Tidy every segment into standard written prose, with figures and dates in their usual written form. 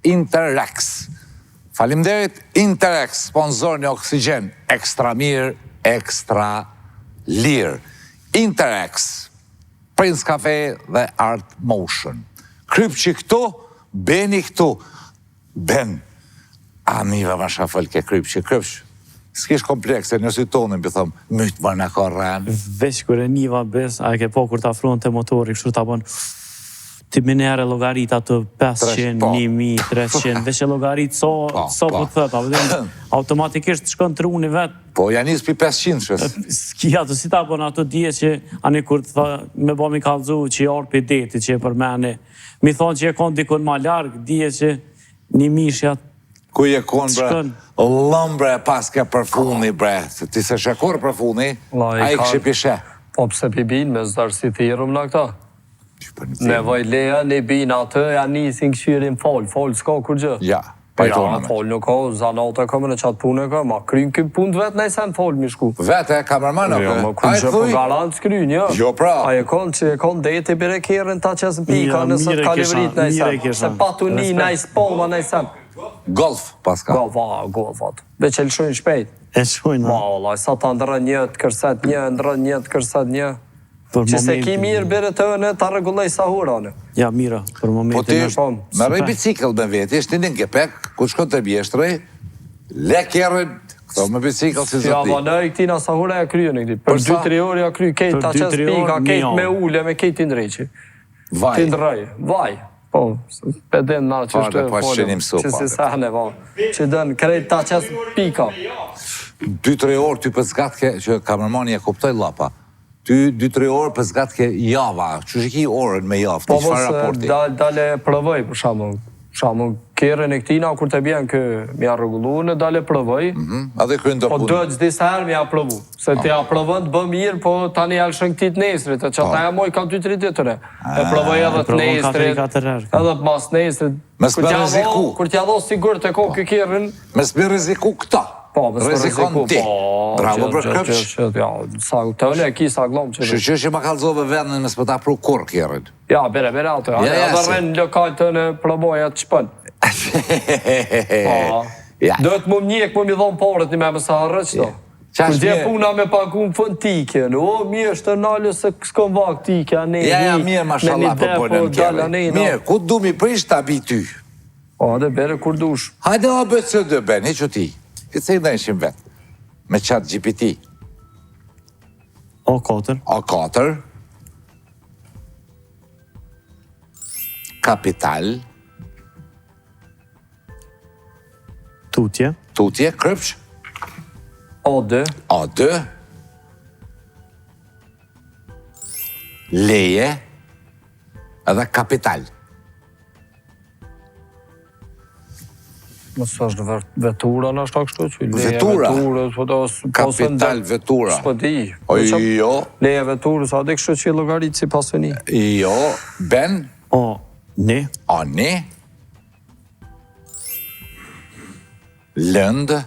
Interrex. Faleminderit Interrex, sponsor në Oksigen, ekstra mirë, ekstra lirë. Interrex, Prince Cafe dhe Art Motion. Krypçi këtu, Beni këtu. Ben, amiva ma shafëll ke krypçi. S'kish komplekse, nësi tonë, më thëmë, mytë më në ka rënë. Veç kër e niva bes, a e ke po kur ta afron të motori, kështu ta bon, ti minere logarit atë 500, 1000, 300, veç e logarit so po të thët, automatikisht shkon të runi vetë. Po, janë njës për 500 shës. S'kia të si ta bon ato dje që, ani kur të thë, me bo mi kalzu që i orë për deti që e për meni, mi thonë që e konë dikon ma largë, dje që një mishja ku je konë, bre? Lëm, bre, pas ke përfuni, bre. Ti se shekur përfuni, a i kështë pishe. Po pëse pi binë me zdarë si thirëm në këta. Nevoj leja, ne binë atë, ja nisin këshirin folë s'ka kur gjë. Ja, pajtona me. Folë nuk ka, zanate ka me në qatë punë e ka, ma krynë këtë punë vetë në i sen folë mi shku. Vete, kamerman, jo, ma ku gjë për garantë s'krynë, jo. Jo, pra. A e konë që e konë deti bire kjerën ta qesë pika nësë të kalivrit në i sen. Se patu një në i spolma në i sen. Golf, paska. Golf, atë. Veç e lëshojnë shpejt. E shojnë. Ma, Allah, sa ta ndërën një, të kërset një, ndërën një, të kërset një. Që se ki mirë bire të në, ta regulloj sahurane. Ja, mira, për momentin është. Po ti, me rej bicikl me veti, ishtë një në kepek, ku shkon të bjeshtrej, le kjerën, këto me bicikl si zëti. Ja, ma në i këtina sahura e kryo në këti. Për 2-3 orë ja kryo, kejt ta qes pika, kejt me ule, me kejt t'indreqi. Vaj. T'indrej, vaj. Po, pedin na që shtë e folëm, që si sahne, po. Që dënë, krejt ta qes pika. 2-3 orë ty për zgat ke, që kamermani e kuptoj lapa. Ty 2-3 orë për zgat ke java, që shiki orën me javë, të qëfar raporti? Po, dale provoj, për shamu, kjerën e këtina, kur të bjen kë mi a regullu, në dale provoj. A dhe kërën të punë? Po, dojtë disa herë mi a provu. Se ti a provën të bë mirë, po tani e lëshën këtit nesrit, që ta e moj ka 2-3 ditëre. E provoj edhe të nesrit, edhe mas nesrit. Kur t'ja dho sigur të ko kë kjerën. Me s'bi riziku këta. Po, me s'rezikon ti. Bravo për këpsh. Sa të ule e ki sa glom që... Shqyqyë që ma kalzove vendin me s'pëta pru kur kjerën. Ja, bere ato. Edhe rrenë lokal të në proboja të shpën. Do të më njek më mi dhonë porët një me mësa harë qëto. Kër dje puna me pagu më fën tikje, o, mirë është të nalë se s'kom vak tikja, ne ja, mirë, mashallah, për bënën kjeve. Mirë, ku du mi prish të abi ty? O, dhe bere kur dush. Hajde o bëtë së dë ben, i që ti. Këtë se i dhenshim vetë. Me qatë GPT. O4. O4. Kapital. Tutje. Tutje, krypsh. O2. O2. Leje. Edhe kapital. Mësë është vetura në ashtë kështu që? Vetura? Kapital vetura. S'po di. Jo. Leje vetura, sa dhe kështu që i logaritë si pasoni? Jo. Ben? O, ne. O, ne. Lëndë.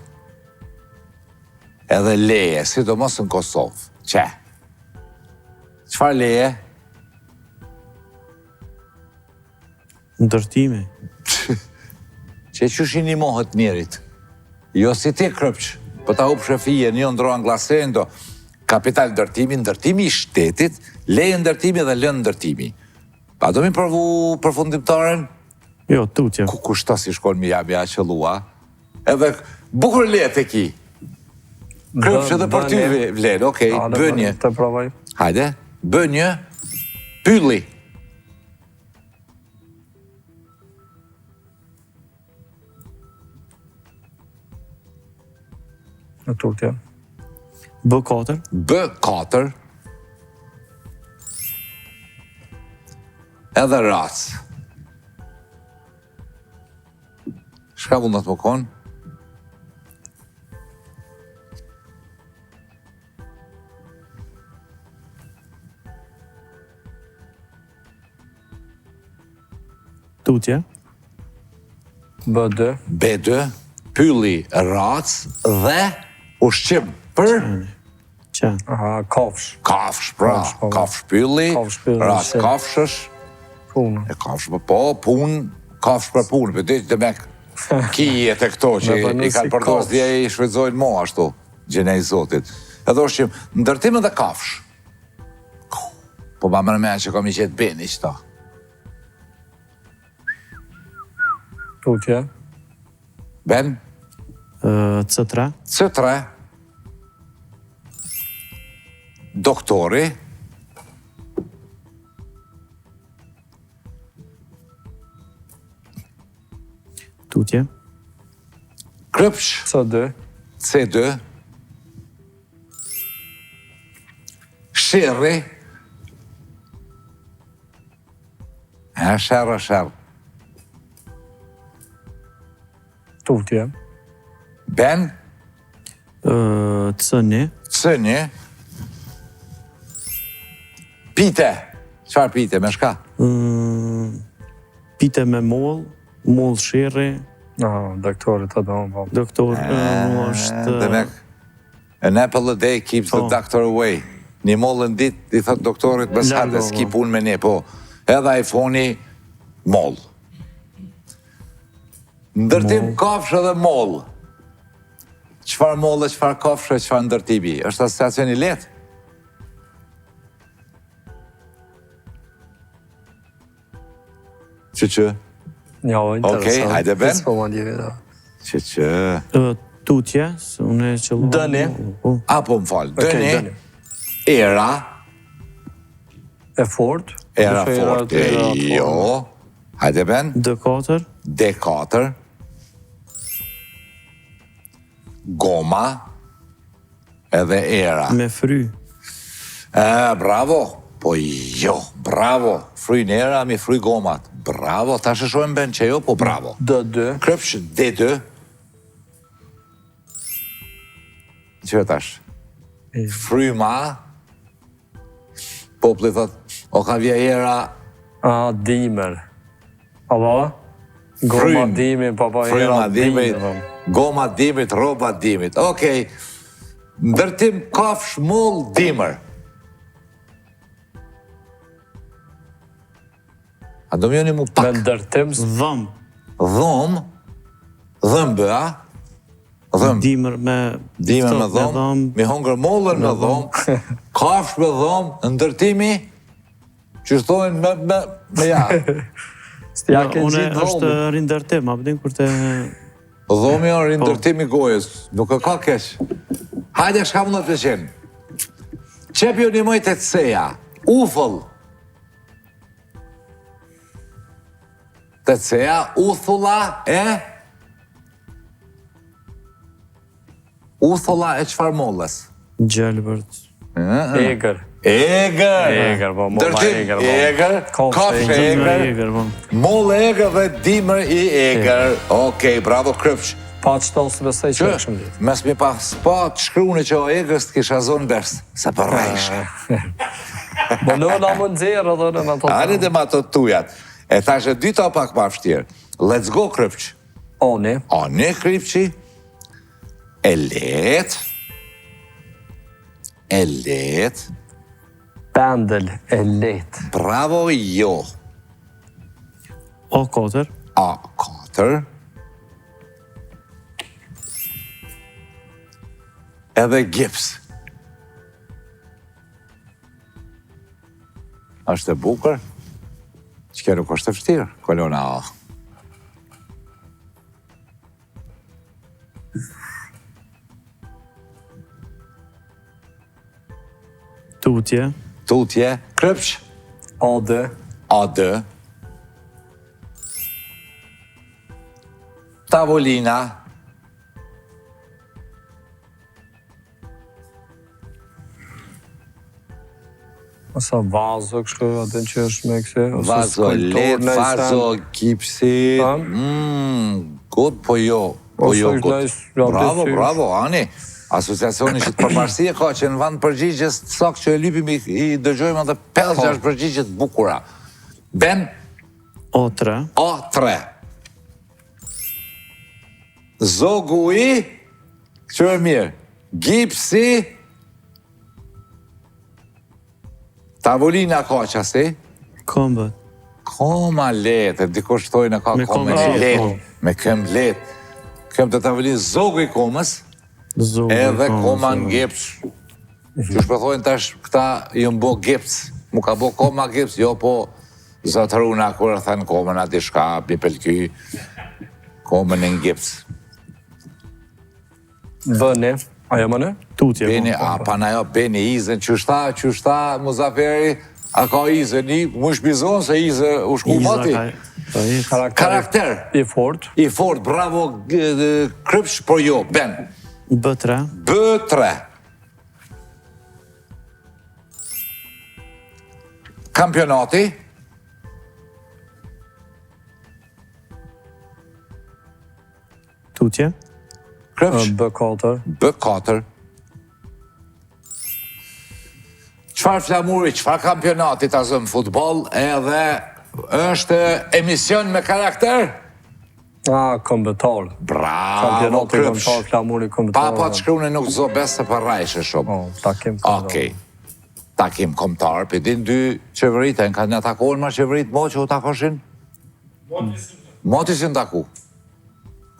Edhe leje, si do mos në Kosovë. Që? Qëfar leje? Ndërtimi. Që që shi një mohët njerit. Jo si ti krypç, për ta u pëshëfije, një ndroan glasendo, kapital ndërtimi, ndërtimi i shtetit, leje ndërtimi dhe lënë ndërtimi. Pa do mi përvu përfundimtaren? Jo, tutje. Ku kushta si shkon mi jam ja qëllua? Edhe bukur lejet e ki. Krypç edhe për ty vlerë, okej, bënje. Të provoj. Hajde, bënje, pylli. Në tutje. B4. B4. Edhe racë. Shka vullnat më konë? Tutje. B2. B2. Pylli, racë dhe ushqim për? Që? Kafsh. Kafsh, pra. Kafsh pylli, racë kafshësh. Punë. E kafsh, po, punë, kafsh për punë, për dy të me kijet e këto që i kanë përdojës dhja i shvedzojnë mo ashtu, gjene i Zotit. Edhe është që ndërtim edhe kafsh. Po ma mërë me që kom i qetë beni qëta. Tutje. Ben? C3. C3. Doktori. Tutje. Krypsh. C2. C2. Shirri. Shërë. Tutje. Ben? C1. C1. Pite. Qfarë pite, me shka? Pite me moll, moll shirri. Doktorit të donë. Doktor është... An apple a day keeps the doctor away. Një mollën dit, i thot doktorit, bësate, s'ki pun me ne, po. Edhe iPhone-i, moll. Ndërtim kafsh edhe moll. Qfar moll dhe qfar kafsh e qfar ndërtimi? Është asociacioni letë? Që? Ja, interesant. Okej, hajde Ben. Që. Tutje, unë e qëllu... Dëni. Apo më falë, dëni. Era. E fort. Era fort, jo. Hajde Ben. D4. D4. Goma. Edhe era. Me fry. Bravo. Po jo, bravo. Fryjnë era, mi fryj gomat. Bravo, ta shëshojmë Ben që jo, po bravo. D2. Krypsh, D2. Që tash? Fryma. Popli thot, o ka vjera... Dimer. Apo? Goma dimit, papa era dimit. Goma dimit, roba dimit. Okej. Ndërtim kafsh moll dimer. A do mjoni mu pak? Me ndërtim... Dhëm. Dhëm. Dhëmbë, a? Dhëmbë. Dimër me... Dimër me dhëm. Mi hongër mollën me dhëm. Kafsh me dhëm. Ndërtimi... Që shtojnë me ja. Une është rindërtim, a përdin kur të... Dhomi o rindërtimi gojës. Nuk e ka keq. Hajde, shka më në të qenë. Qepjo një mojtë e të seja. Ufëll. Të ceja, uthulla e... Uthulla e qfar mollës? Gjelbërt. Eger. Eger! Eger, po, molla eger. Eger, kafsh eger. Moll eger dhe dimër i eger. Okej, bravo Krypsh. Pa që tosë besej që e shumë ditë. Mes mi pas pa të shkruni që o egës të kisha zonë bërës. Se për rejshë. Bo në nga më nëzirë edhe në më të të. Ani dhe ma të tujat. E thashe dyta pak ma fështirë. Let's go, Krypsh. Oni. Oni, Krypshi. E let. E let. Pendel e let. Bravo, jo. A4. A4. Edhe gips. Është e bukër. Që nuk është e fështirë. Kolona A. Tutje. Tutje. Krypsh. AD. AD. Tavolina. Asa vazo, kështu, atën që është me këse. Vazo, let, vazo, gipsi. God, po jo. Po jo, god. Bravo, bravo, Ani. Asociacioni që të përparësie ka që në vend përgjigjes të sakë që e lypim i dëgjojmë edhe 5-6 përgjigjet bukura. Ben? A3. A3. Zogu i? Që e mirë? Gipsi? Tavolina ka qasi? Këmbët. koma letë, dikush thojnë ka koma letë, me këmbë letë. Këmbë të tavolin zogu i komës, edhe koma në gipës. Që shpëthojnë tash këta jënë bo gipës, mu ka bo koma gipës, jo po zotëruna kur e thënë komën ati shka, bipelky, komën në gipës. Bëni, ajo më në? Tutje. Beni, pana jo, beni izën, qështa, Muzaferi, a ka izën i, mu shpizon se izë u shku mati. Karakter. I fort. I fort, bravo, krypsh, por jo, ben. B3. B3. Kampionati. Tutje. Krypsh. B4. B4. Qfar flamuri, qfar kampionati ta zëmë futbol, edhe është emision me karakter? Këmbëtar. Bravo, Krypsh. Kampionati flamuri këmbëtar. Papa të shkrune nuk zo besë për rajshë shumë. Takim këmbëtar. Okej. Takim këmbëtar, për din dy qeveritën, ka një takohen ma qeverit mo që u takoshin? Motisin taku.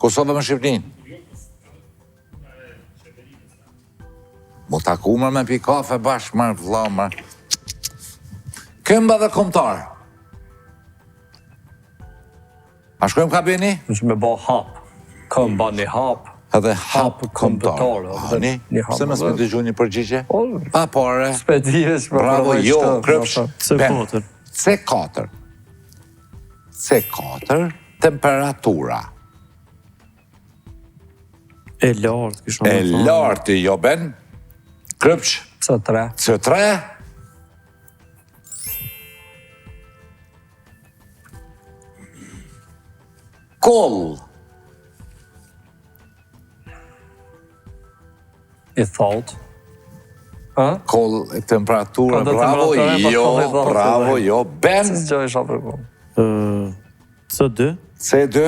Kosovë me Shqipnin? Mu taku mërë me pi kafe bashkë mërë vla mërë. Këmba dhe komtar. A shkojmë kabini? Nështë me ba hap. Këmba një hap. Edhe hap komtar. Hëni? Se më s'me dëgju një përgjigje? Pa pare. Spedives për bravo, jo, Krypsh. C4. C4. C4. Temperatura. E lartë, kështë E lartë, jo ben. Krypsh. C3. C3. Koll. I thot. Koll, temperatura, bravo, jo, ben. Se s'gjoj isha për koll. C2. C2.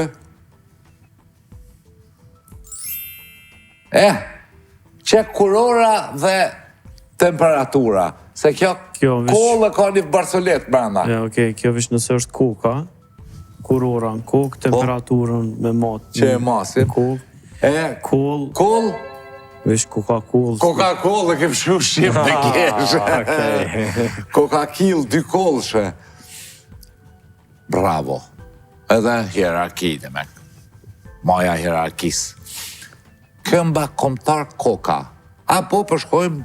Që kurora dhe temperatura. Se kjo kollë ka një barsolet brenda. Ja, okej, kjo vish nëse është koka, kurora në kokë, temperaturën me matë. Që e masin. Koll. Koll. Vish Coca-Cola. Coca-Cola kem shu shqip në kesh. Coca-Cola, dy kollëshe. Bravo. Edhe hierarki dhe me. Maja hierarkis. Këmba komtar koka. Apo përshkojmë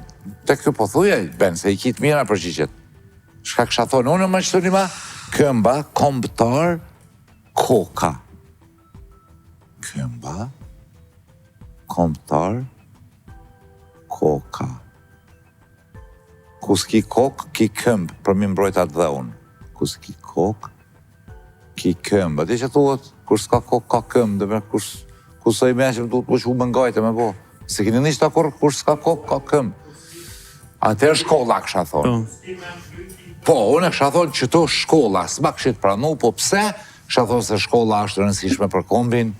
të kjo po thuja, ben, se i kitë mira përgjigjet. Shka kësha thonë, unë më qëtë një ma, këmba komtar koka. Këmba komtar koka. Kus ki kok, ki këmbë, për mi mbrojt atë dhe unë. Kus ki kok, ki këmbë. Ati që thuhet, kur s'ka kok, ka këmbë, dhe kus sa i me që më duhet që u më ngajte me bo. Se kini një qëta kur s'ka kok, ka këmbë. Ate e shkolla kësha thonë. Po, unë e kësha thonë që to shkolla, s'ma këshit pranu, po pse? Kësha thonë se shkolla është rëndësishme për kombin,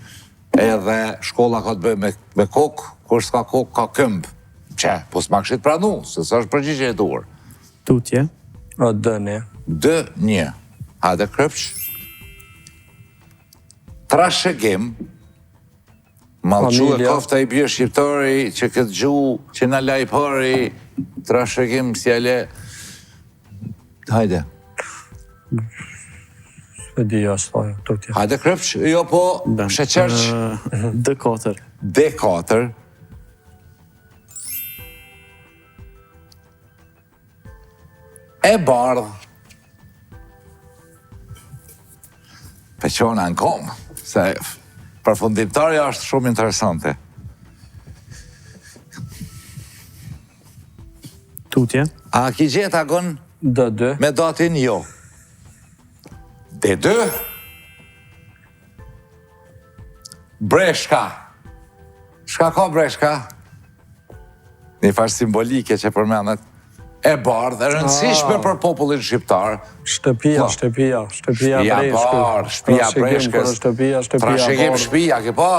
edhe shkolla ka të bëj me kok, kur s'ka kok, ka këmbë. Që, po s'ma këshit pranu, se s'është përgjigje e duar. Tutje. D1. D1. Hajde Krypsh. Trashëgim. Malqu e kofta i bjë shqiptari, që këtë gju, që në lajpari, trashëgim s'jale. Hajde. S'pedi është, tutje. Hajde Krypsh, jo po, sheqerq. D4. D4. E bardh. Peqona në kom, se përfundimtarja është shumë interesante. Tutje. A ki gjeta gën D2. me datin jo? D2. Breshka. Shka ka breshka? Një farë simbolike që përmenet. E bardh, e rëndësishme për popullin shqiptar. Shtëpia breshkës. Shtëpia breshkës. Trashëgim shtëpia, ke po?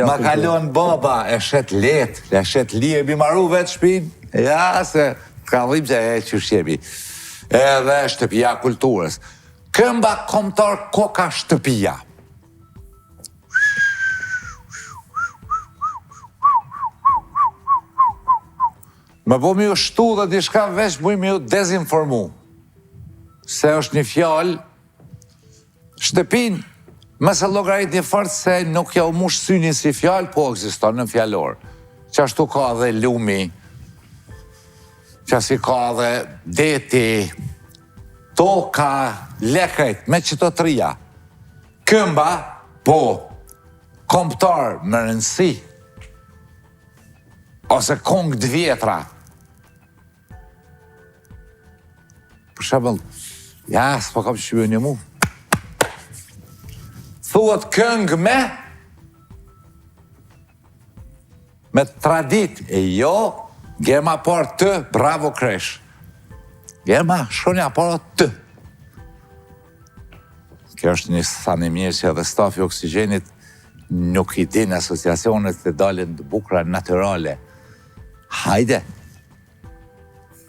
Ma kalon baba, e shet let, e shet li e bimaru vetë shpin. Ja, se ka dhim që e që shqebi. Edhe shtëpia kulturës. Këmba kombëtar Koka Shtëpia. Më po mi u shtu dhe dishka veç mi u dezinformu. Se është një fjalë, shtëpin, mëse llogarit një fort se nuk ja u mush syni si fjalë, po ekziston në fjalor. Që ashtu ka dhe lumi, që ashtu ka dhe deti, toka, lekret, me qëto tria. Këmba, po, kombëtar më rëndësi, ose kongë të vjetra. Për shembull, ja, s'po kam shqyve një mu. Thuhet këngë me tradit, e jo, gema par të, bravo kresh. Gema, shonja par të. Kjo është një thani mirë që edhe stafi Oksigjenit nuk i din asociacionet të dalin të bukra naturale. Hajde,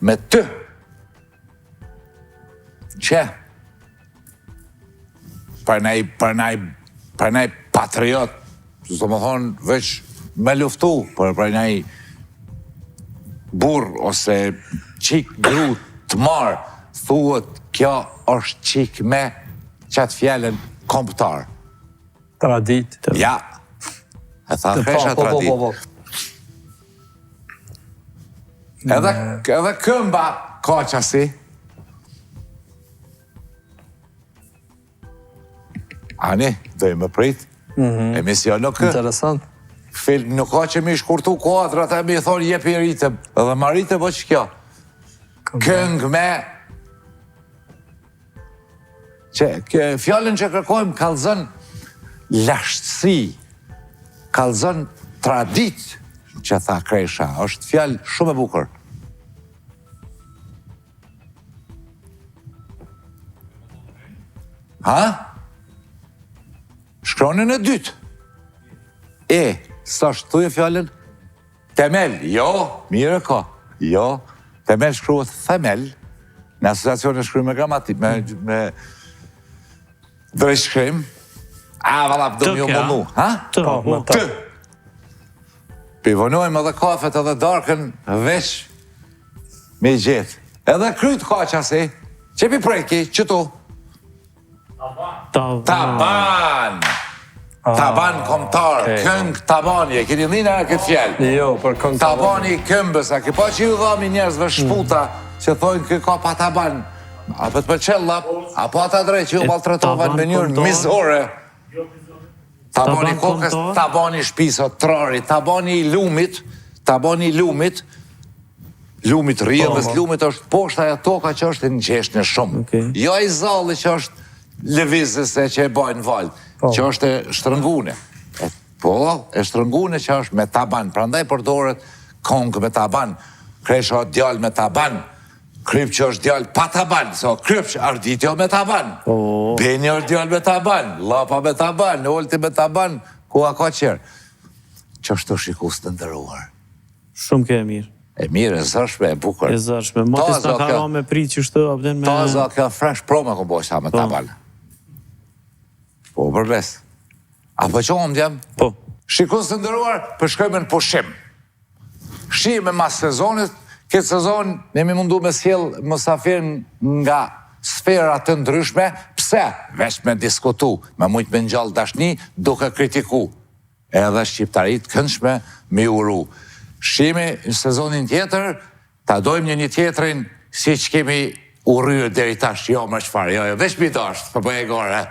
me të, që, për nej patriot, do më thonë, veç me luftu, për nej burr ose qik gru të marë, thuhet kjo është qik me qatë fjallën kombëtar. Tradit. Ja, e tha kresha tradit. Edhe këmba ka qasi. Ani, do i më prit. Emision nuk Interesant. Film nuk ka që mi shkurtu kuadrat e mi thonë jepi rritëm. Edhe ma rritëm o që kjo. Këngë me... Fjallën që kërkojmë kalzën lashtësi, kalzën tradit, që tha kresha, është fjallë shumë e bukur. Ha? Shkronën e dytë. Sa është thuj e fjallën? Temel, jo, mire ka. Jo, temel shkruhet themel, në asociacion e shkruj me gramatik, me drejtshkrim. Valap, do mjë mënu. Të. Pivonojmë edhe kafet edhe darkën veç me gjithë. Edhe kryt ka qasi, që pi preki, qëtu? Taban. Taban kombëtar, këngë tabani, e keni dhina e këtë fjallë? Jo, për këngë tabani këmbës, a ke pa që ju dhami njerëzve shputa që thojnë kë ka pa taban, a për të përqella, a pa ta drejt që ju maltretovan me njërë mizore. Tabani kokës, tabani shpiso, trari, tabani lumit, lumit rjedhës, lumit është poshta e toka që është në gjeshtë në shumë. Jo i zalli që është lëvizës e që e bajnë valë, që është e shtrëngune. Po, e shtrëngune që është me taban. Pra ndaj përdoret kongë me taban, kresha djallë me taban, kryp që është djallë pa taban, so kryp që arditjo me taban, benjë është djallë me taban, lapa me taban, olti me taban, ku a ka qërë. Që është të shikus të ndëruar. Shumë ke e mirë. E mirë, e zërshme, e bukur. E zërshme, motis në karo me prit që shtë, abden me... Taza, kjo fresh pro me këmbojsa me taban. Po, përves. Apo që omë djem? Po. Shikus të ndëruar, përshkojme në pushim. Shime mas sezonit, këtë sezon, nemi mundu me sjell mësafirin nga sferat të ndryshme, pse? Vesh me diskutu, me mujtë me njallë dashni, duke kritiku. Edhe shqiptarit këndshme me uru. Shime në sezonin tjetër, ta dojmë një tjetërin, si që kemi uryrë deri tash, jo më shfarë, jo, veç mi dashtë, për bëj e gore.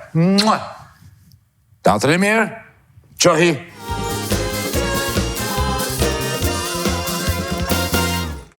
Natën e mirë, qohi.